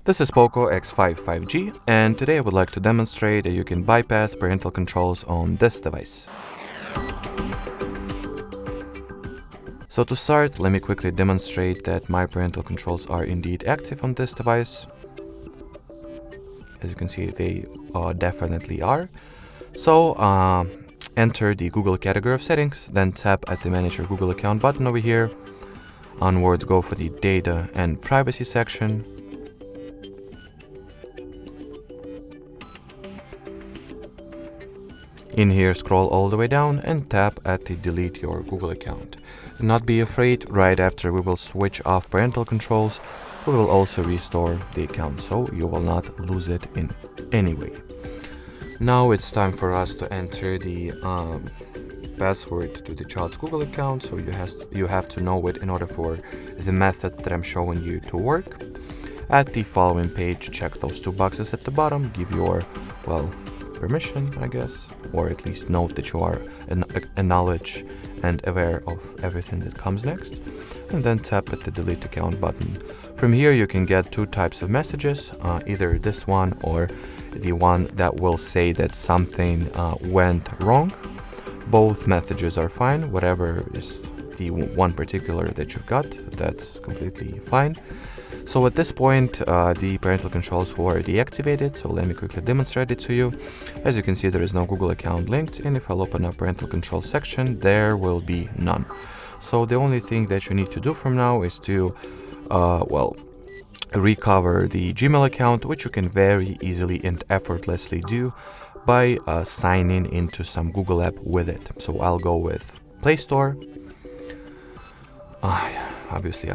This is Poco X5 5G, and today I would like to demonstrate that you can bypass parental controls on this device. So to start, let me quickly demonstrate that my parental controls are indeed active on this device. As you can see, they definitely are. So enter the Google category of settings, then tap at the Manage Your Google Account button over here. Onwards, go for the Data and Privacy section. In here, scroll all the way down and tap at the Delete Your Google Account. Do not be afraid, right after we will switch off parental controls, we will also restore the account, so you will not lose it in any way. Now it's time for us to enter the password to the child's Google account, so you have to know it in order for the method that I'm showing you to work. At the following page, check those two boxes at the bottom, give your, permission, I guess, or at least note that you are acknowledge and aware of everything that comes next, and then tap at the Delete Account button. From here you can get two types of messages, either this one or the one that will say that something went wrong. Both messages are fine, whatever is the one particular that you've got, that's completely fine. So at this point, the parental controls were deactivated, so let me quickly demonstrate it to you. As you can see, there is no Google account linked, and if I'll open up parental control section, there will be none. So the only thing that you need to do from now is to, recover the Gmail account, which you can very easily and effortlessly do by signing into some Google app with it. So I'll go with Play Store. Obviously,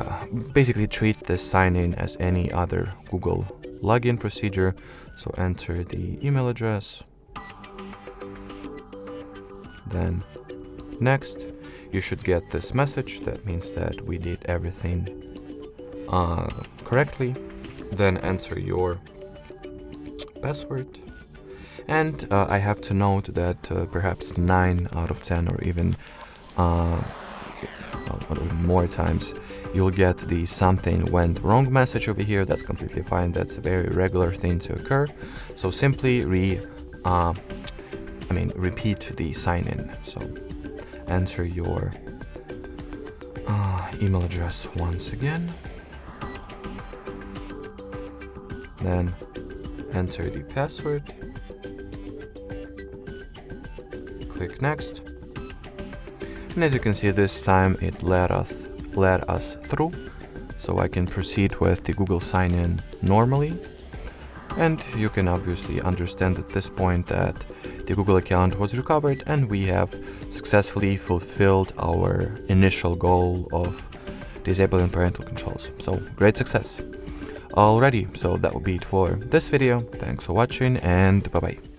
basically treat this sign-in as any other Google login procedure. So enter the email address, then next. You should get this message. That means that we did everything correctly. Then enter your password. And I have to note that perhaps 9 out of 10 or even more times you'll get the something went wrong message over here. That's completely fine. That's a very regular thing to occur. So simply repeat the sign in. So enter your email address once again, then enter the password, click next, and as you can see, this time it led us through, so I can proceed with the Google sign-in normally. And you can obviously understand at this point that the Google account was recovered and we have successfully fulfilled our initial goal of disabling parental controls. So great success. Alrighty, so that will be it for this video. Thanks for watching and bye-bye.